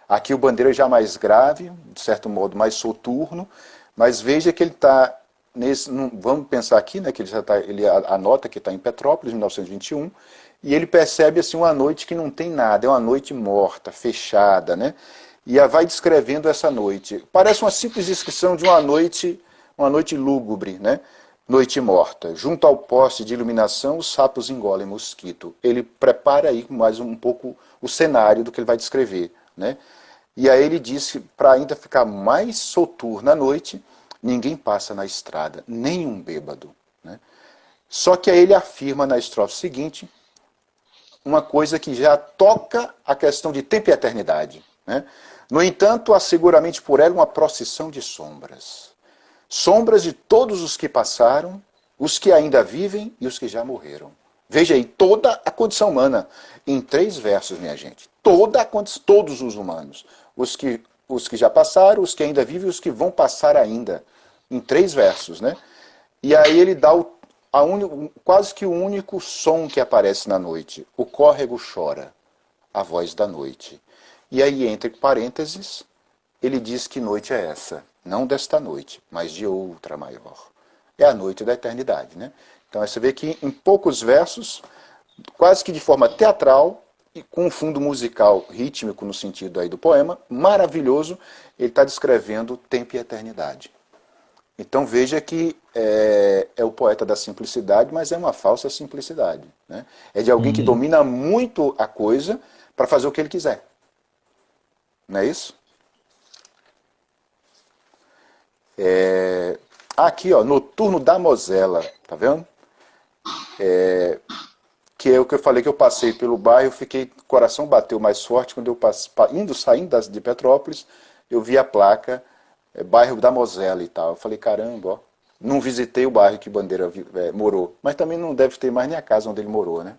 Aqui o Bandeira já mais grave, de certo modo mais soturno, mas veja que ele está vamos pensar aqui, né, que ele anota que está em Petrópolis, 1921, e ele percebe assim uma noite que não tem nada, é uma noite morta, fechada, né? E vai descrevendo essa noite. Parece uma simples descrição de uma noite lúgubre, né? Noite morta. Junto ao poste de iluminação, os sapos engolem mosquito. Ele prepara aí mais um pouco o cenário do que ele vai descrever, né? E aí ele diz que para ainda ficar mais soturna a noite, ninguém passa na estrada, nem um bêbado. Né? Só que aí ele afirma na estrofe seguinte uma coisa que já toca a questão de tempo e eternidade, né? No entanto, há seguramente por ela uma procissão de sombras. Sombras de todos os que passaram, os que ainda vivem e os que já morreram. Veja aí, toda a condição humana, em 3 versos, minha gente. Todos os humanos. Os que já passaram, os que ainda vivem e os que vão passar ainda. Em 3 versos, né? E aí ele dá quase que o único som que aparece na noite. O córrego chora, a voz da noite. E aí, entre parênteses, ele diz que noite é essa. Não desta noite, mas de outra maior. É a noite da eternidade, né? Então você vê que em poucos versos, quase que de forma teatral, e com um fundo musical rítmico no sentido aí do poema, maravilhoso, ele está descrevendo tempo e eternidade. Então veja que é o poeta da simplicidade, mas é uma falsa simplicidade, né? É de alguém que domina muito a coisa para fazer o que ele quiser. Não é isso? Aqui, ó, Noturno da Mosela, tá vendo? Que é o que eu falei que eu passei pelo bairro, o coração bateu mais forte quando eu saindo de Petrópolis, eu vi a placa bairro da Mosela e tal. Eu falei, caramba, ó, não visitei o bairro que Bandeira morou, mas também não deve ter mais nem a casa onde ele morou, né?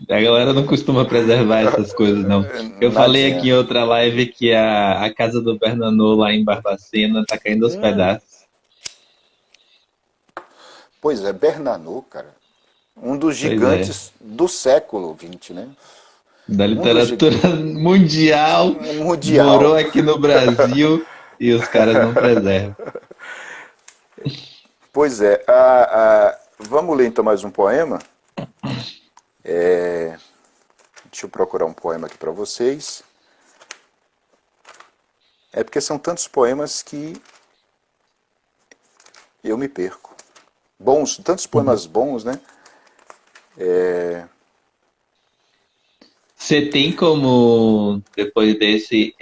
A galera não costuma preservar essas coisas, não. Eu falei aqui em Nadinha. outra live que a casa do Bernanô lá em Barbacena tá caindo aos pedaços. Pois é, Bernanou, cara, um dos Pois é. gigantes do século XX, né? Da Um dos literatura mundial, morou mundial. aqui no Brasil e os caras não preservam. Pois é, vamos ler então mais um poema. Deixa eu procurar um poema aqui para vocês. É porque são tantos poemas que eu me perco. Bons, tantos poemas bons, né? Você tem como, depois desse,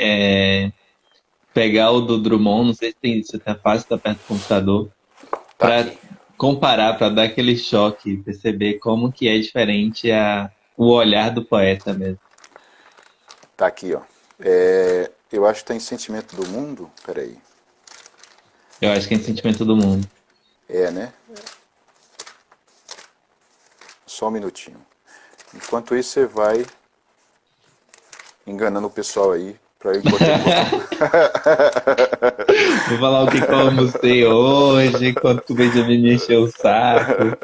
pegar o do Drummond, não sei se tá fácil, tá perto do computador, Tá para aqui. comparar, para dar aquele choque, perceber como que é diferente o olhar do poeta mesmo. Tá aqui, ó. Eu acho que tá em Sentimento do Mundo. Peraí. Eu acho que é sentimento do mundo. Né? Só um minutinho. Enquanto isso, você vai enganando o pessoal aí para eu encontrar. Vou falar o que que eu almocei hoje, quanto o Benjamin me encheu o saco.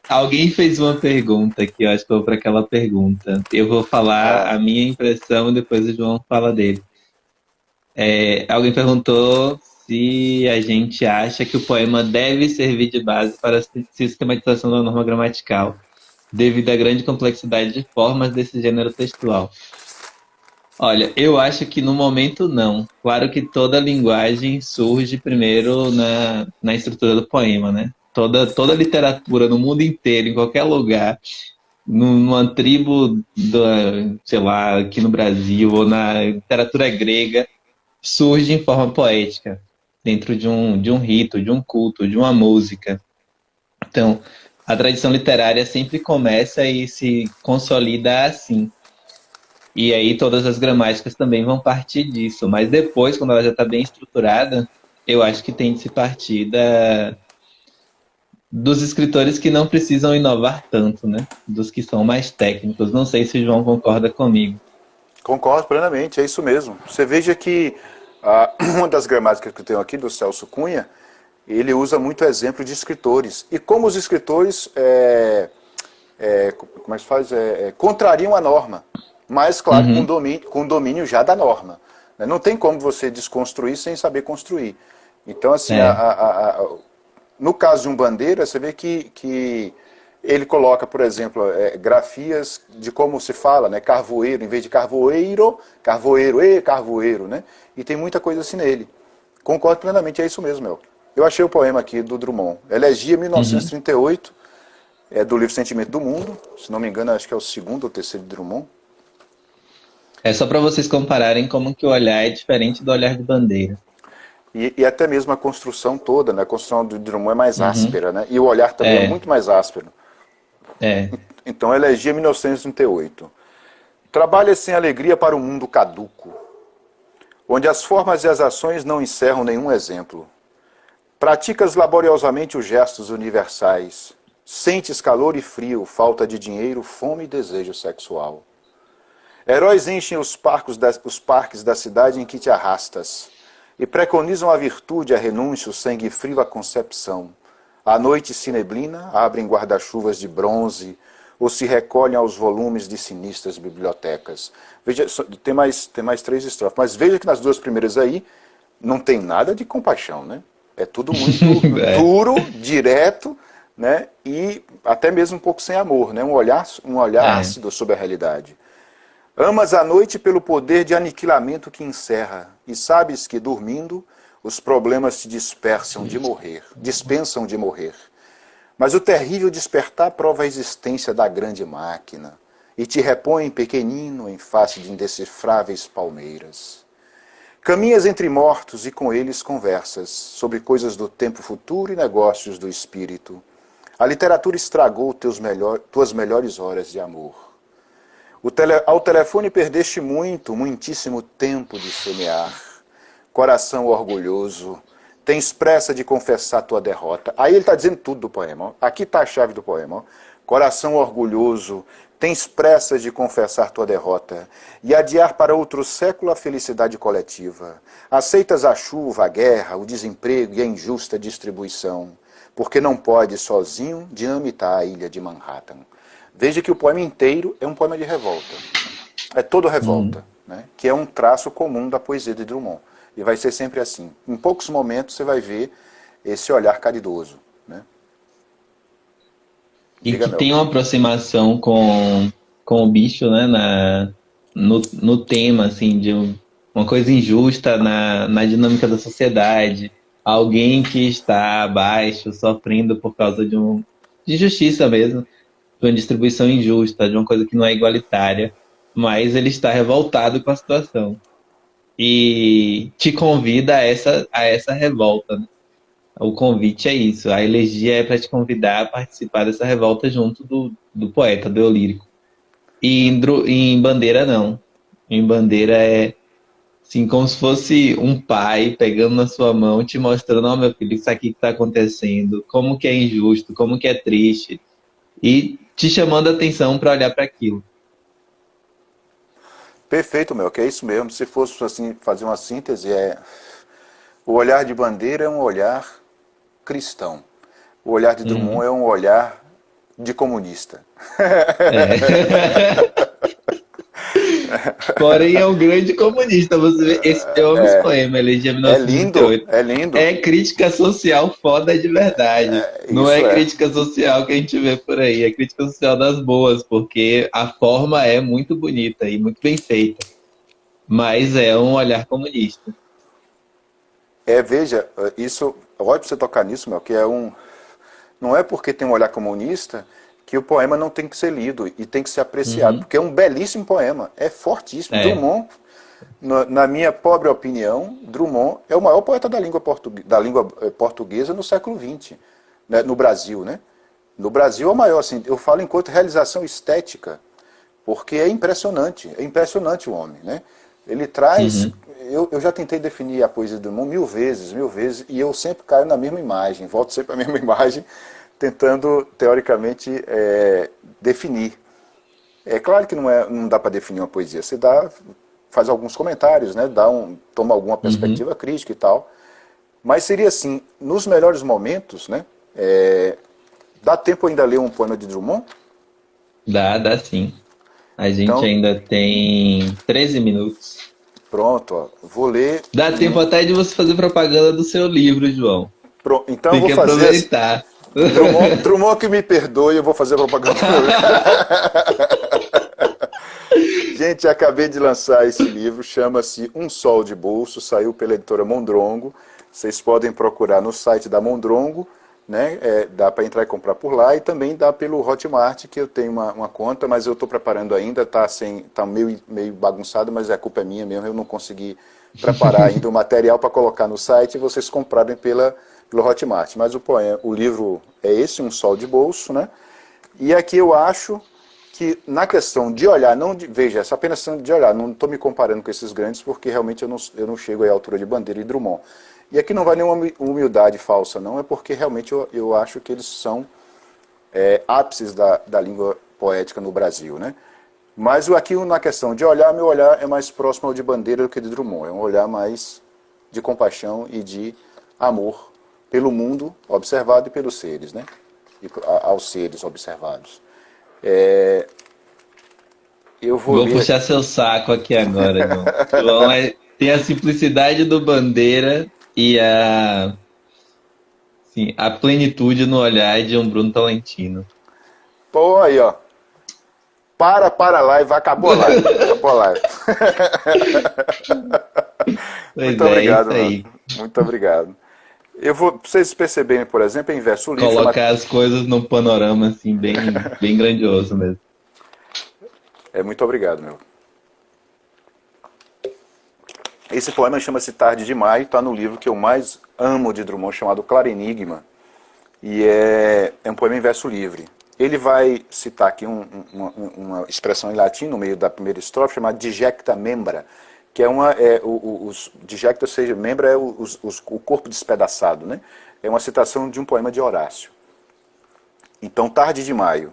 Alguém fez uma pergunta que eu acho que eu vou para aquela pergunta. Eu vou falar a minha impressão e depois o João fala dele. Alguém perguntou se a gente acha que o poema deve servir de base para a sistematização da norma gramatical, devido à grande complexidade de formas desse gênero textual. Olha, eu acho que no momento não. Claro que toda linguagem surge primeiro na estrutura do poema, né? Toda literatura no mundo inteiro, em qualquer lugar, numa tribo, sei lá, aqui no Brasil, ou na literatura grega, surge em forma poética, dentro de um rito, de um culto, de uma música. Então, a tradição literária sempre começa e se consolida assim. E aí todas as gramáticas também vão partir disso. Mas depois, quando ela já está bem estruturada, eu acho que tem de se partir dos escritores que não precisam inovar tanto, né? Dos que são mais técnicos. Não sei se o João concorda comigo. Concordo plenamente, é isso mesmo. Você veja que uma das gramáticas que eu tenho aqui, do Celso Cunha, ele usa muito exemplo de escritores. E como os escritores como é que se faz? Contrariam a norma, mas, claro, com domínio já da norma. Não tem como você desconstruir sem saber construir. Então, assim, no caso de um Bandeira, você vê que ele coloca, por exemplo, grafias de como se fala, né? Carvoeiro, em vez de carvoeiro, carvoeiro, né? E tem muita coisa assim nele. Concordo plenamente, é isso mesmo, Mel. Eu achei o poema aqui do Drummond. Elegia 1938, do livro Sentimento do Mundo. Se não me engano, acho que é o segundo ou terceiro de Drummond. É só para vocês compararem como que o olhar é diferente do olhar de Bandeira. E até mesmo a construção toda, né? A construção do Drummond é mais Uhum. áspera, né? E o olhar também é É, muito mais áspero. é. Então, Elegia 1938. Trabalha sem alegria para um mundo caduco, onde as formas e as ações não encerram nenhum exemplo. Praticas laboriosamente os gestos universais. Sentes calor e frio, falta de dinheiro, fome e desejo sexual. Heróis enchem os parques da cidade em que te arrastas e preconizam a virtude, a renúncia, o sangue frio, a concepção. À noite se neblina, abrem guarda-chuvas de bronze ou se recolhem aos volumes de sinistras bibliotecas. Veja, tem mais 3 estrofes, mas veja que nas 2 primeiras aí não tem nada de compaixão, né? É tudo muito É, duro, direto, né? E até mesmo um pouco sem amor, né? Um olhar é. ácido sobre a realidade. Amas a noite pelo poder de aniquilamento que encerra, e sabes que, dormindo, os problemas te dispensam de morrer. Mas o terrível despertar prova a existência da grande máquina, e te repõe pequenino em face de indecifráveis palmeiras. Caminhas entre mortos e com eles conversas sobre coisas do tempo futuro e negócios do espírito. A literatura estragou tuas melhores horas de amor. Ao telefone perdeste muitíssimo tempo de semear. Coração orgulhoso, tens pressa de confessar tua derrota. Aí ele está dizendo tudo do poema. Ó. Aqui está a chave do poema. Ó. Coração orgulhoso, tens pressa de confessar tua derrota e adiar para outro século a felicidade coletiva. Aceitas a chuva, a guerra, o desemprego e a injusta distribuição, porque não podes sozinho dinamitar a ilha de Manhattan. Veja que o poema inteiro é um poema de revolta. É todo Hum. revolta, né? Que é um traço comum da poesia de Drummond. E vai ser sempre assim. Em poucos momentos você vai ver esse olhar caridoso. Né? E Diga, que tem uma Melk. aproximação com o bicho, né, no tema, assim, uma coisa injusta na dinâmica da sociedade. Alguém que está abaixo, sofrendo por causa de injustiça mesmo, de uma distribuição injusta, de uma coisa que não é igualitária, mas ele está revoltado com a situação. E te convida a essa revolta, né? O convite é isso. A elegia é para te convidar a participar dessa revolta junto do poeta, do eu lírico. E em Bandeira, não. Em Bandeira é assim, como se fosse um pai pegando na sua mão, te mostrando, ó, meu filho, isso aqui que está acontecendo, como que é injusto, como que é triste, e te chamando a atenção para olhar para aquilo. Perfeito, Melk. É isso mesmo. Se fosse assim, fazer uma síntese, o olhar de Bandeira é um olhar cristão. O olhar de Drummond Uhum. é um olhar de comunista. É. Porém, é um grande comunista. Você vê, eu amo esse poema, Elegia É lindo, 1938. é lindo. É crítica social foda de verdade. Não Isso é é. crítica social que a gente vê por aí, é crítica social das boas, porque a forma é muito bonita e muito bem feita, mas é um olhar comunista. Veja, isso, olha para você tocar nisso, meu, que não é porque tem um olhar comunista que o poema não tem que ser lido e tem que ser apreciado, Uhum. porque é um belíssimo poema, é fortíssimo. É. Drummond, na minha pobre opinião, Drummond é o maior poeta da língua portuguesa no século XX, né, no Brasil, né? No Brasil é o maior, assim, eu falo enquanto realização estética, porque é impressionante o homem, né? Ele traz, Uhum. eu já tentei definir a poesia do Drummond mil vezes, e eu sempre caio na mesma imagem, volto sempre à mesma imagem, tentando, teoricamente, definir. É claro que não dá para definir uma poesia, faz alguns comentários, né? Toma alguma Uhum. perspectiva crítica e tal, mas seria assim, nos melhores momentos, né? Dá tempo ainda ler um poema de Drummond? Dá sim. A gente Então, ainda tem 13 minutos. pronto, ó, vou ler Dá tempo até de você fazer propaganda do seu livro, João. Então eu Tem vou que fazer assim. aproveitar. Drummond que me perdoe, eu vou fazer propaganda do meu livro. Gente, acabei de lançar esse livro, chama-se Um Sol de Bolso, saiu pela editora Mondrongo. Vocês podem procurar no site da Mondrongo, né? Dá para entrar e comprar por lá, e também dá pelo Hotmart, que eu tenho uma conta, mas eu estou preparando ainda, tá meio bagunçado, mas a culpa é minha mesmo, eu não consegui preparar ainda o material para colocar no site e vocês comprarem pelo Hotmart. Mas o livro é esse, Um Sol de Bolso, né? E aqui eu acho que na questão de olhar, veja, essa apenas questão de olhar, não estou me comparando com esses grandes porque realmente eu não chego aí à altura de Bandeira e Drummond. E aqui não vai nenhuma humildade falsa, não, é porque realmente eu acho que eles são ápices da língua poética no Brasil, né? Mas aqui na questão de olhar, meu olhar é mais próximo ao de Bandeira do que de Drummond. É um olhar mais de compaixão e de amor pelo mundo observado e pelos seres, né? E aos seres observados. Eu Vou puxar seu saco aqui agora, João. João tem a simplicidade do Bandeira e a plenitude no olhar de um Bruno Tolentino. Pô, aí, ó. Para a live, acabou a live. Acabou a live. Muito obrigado, isso aí. mano. Muito obrigado. Pra vocês perceberem, por exemplo, em verso livre. Colocar as coisas num panorama assim, bem grandioso mesmo. Muito obrigado, meu. Esse poema chama-se Tarde de Maio, está no livro que eu mais amo de Drummond, chamado Claro Enigma. E é um poema em verso livre. Ele vai citar aqui uma expressão em latim no meio da primeira estrofe, chamada dijecta membra, que os dijecta, ou seja, membra é o corpo despedaçado, né? É uma citação de um poema de Horácio. Então, Tarde de Maio.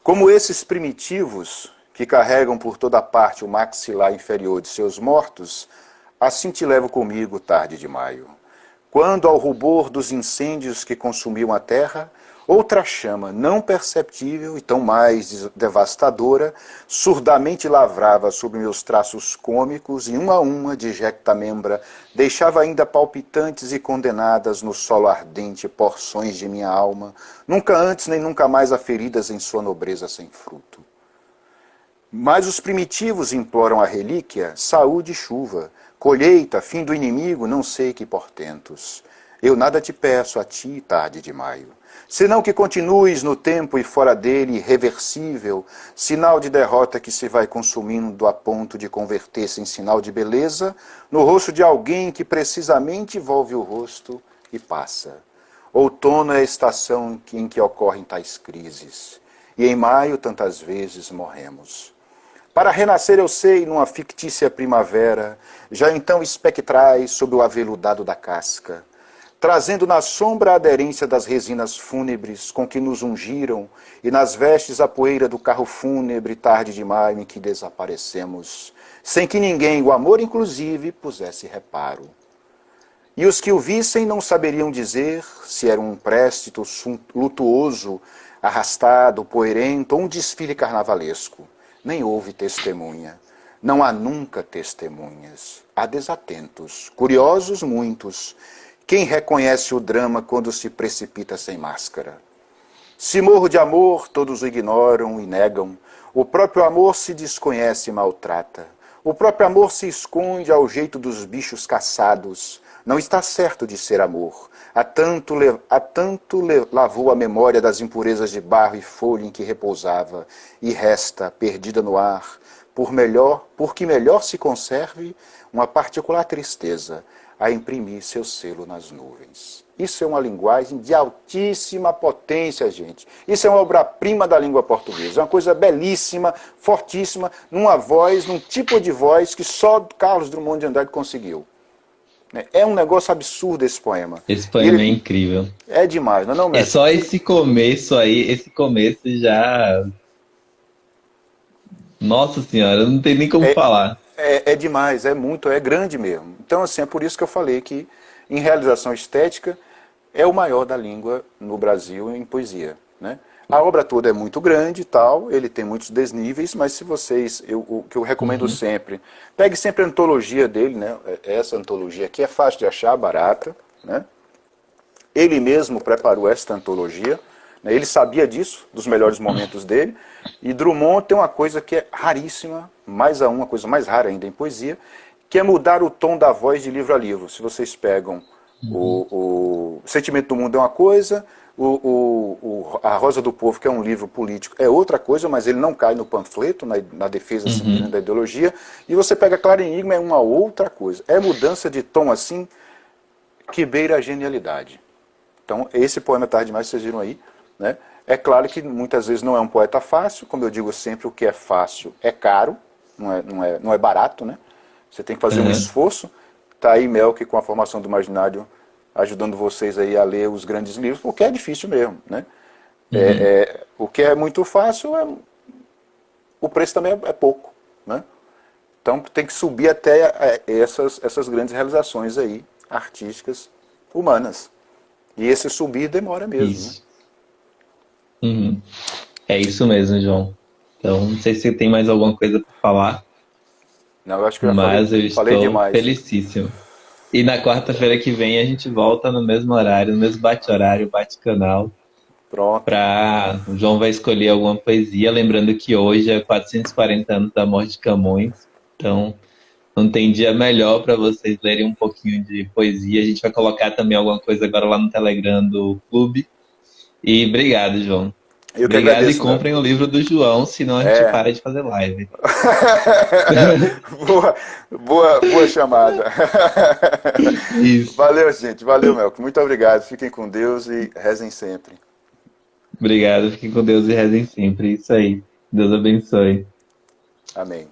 Como esses primitivos que carregam por toda parte o maxilar inferior de seus mortos, assim te levo comigo, tarde de maio. Quando ao rubor dos incêndios que consumiam a terra, outra chama, não perceptível e tão mais devastadora, surdamente lavrava sobre meus traços cômicos e uma dijecta membra, deixava ainda palpitantes e condenadas no solo ardente porções de minha alma, nunca antes nem nunca mais aferidas em sua nobreza sem fruto. Mas os primitivos imploram a relíquia, saúde e chuva, colheita, fim do inimigo, não sei que portentos. Eu nada te peço a ti, tarde de maio, senão que continues no tempo e fora dele, irreversível, sinal de derrota que se vai consumindo a ponto de converter-se em sinal de beleza no rosto de alguém que precisamente volve o rosto e passa. Outono é a estação em que ocorrem tais crises, e em maio tantas vezes morremos. Para renascer eu sei, numa fictícia primavera, já então espectrais sob o aveludado da casca, trazendo na sombra a aderência das resinas fúnebres com que nos ungiram, e nas vestes a poeira do carro fúnebre tarde de maio em que desaparecemos, sem que ninguém, o amor inclusive, pusesse reparo. E os que o vissem não saberiam dizer se era um préstito lutuoso, arrastado, poeirento ou um desfile carnavalesco. Nem houve testemunha. Não há nunca testemunhas. Há desatentos, curiosos muitos. Quem reconhece o drama quando se precipita sem máscara? Se morro de amor, todos o ignoram e negam. O próprio amor se desconhece e maltrata. O próprio amor se esconde ao jeito dos bichos caçados. Não está certo de ser amor. Há tanto lavou a memória das impurezas de barro e folha em que repousava, e resta, perdida no ar, por que melhor se conserve, uma particular tristeza, a imprimir seu selo nas nuvens. Isso é uma linguagem de altíssima potência, gente. Isso é uma obra-prima da língua portuguesa. É uma coisa belíssima, fortíssima, num tipo de voz que só Carlos Drummond de Andrade conseguiu. É um negócio absurdo esse poema. Esse poema é incrível. É demais, não é, não, É só esse começo aí, esse começo já... Nossa senhora, não tem nem como falar. É demais, é grande mesmo. Então, assim, é por isso que eu falei que, em realização estética, é o maior da língua no Brasil em poesia, né? A obra toda é muito grande e tal, ele tem muitos desníveis, mas se vocês, o que eu recomendo sempre, pegue sempre a antologia dele, né? Essa antologia aqui é fácil de achar, barata, né? Ele mesmo preparou esta antologia, né? Ele sabia disso, dos melhores momentos dele, e Drummond tem uma coisa que é raríssima, uma coisa mais rara ainda em poesia, que é mudar o tom da voz de livro a livro. Se vocês pegam o Sentimento do Mundo é uma coisa, A Rosa do Povo, que é um livro político, é outra coisa, mas ele não cai no panfleto, na defesa assim, da ideologia. E você pega Clara Enigma, é uma outra coisa. É mudança de tom assim que beira a genialidade. Então, esse poema Tarde Demais, vocês viram aí, né? É claro que muitas vezes não é um poeta fácil, como eu digo sempre, o que é fácil é caro, não é barato, né? Você tem que fazer um esforço. Está aí Melk com a formação do Imaginário ajudando vocês aí a ler os grandes livros, porque é difícil mesmo, né? O que é muito fácil, o preço também é pouco, né? Então tem que subir até essas grandes realizações aí, artísticas, humanas. E esse subir demora mesmo, né? Isso. É isso mesmo, João. Então, não sei se tem mais alguma coisa para falar, Não, eu acho que eu já mas eu falei estou demais. felicíssimo. E na quarta-feira que vem a gente volta no mesmo horário, no mesmo bate-horário, bate-canal, Pronto. o João vai escolher alguma poesia, lembrando que hoje é 440 anos da morte de Camões, então não tem dia melhor para vocês lerem um pouquinho de poesia. A gente vai colocar também alguma coisa agora lá no Telegram do clube. E obrigado, João. Eu que Obrigado e agradeço, Melk. comprem o livro do João, senão a gente para de fazer live. boa chamada. Isso. Valeu, gente. Valeu, Melk. Muito obrigado. Fiquem com Deus e rezem sempre. Obrigado, fiquem com Deus e rezem sempre. Isso aí. Deus abençoe. Amém.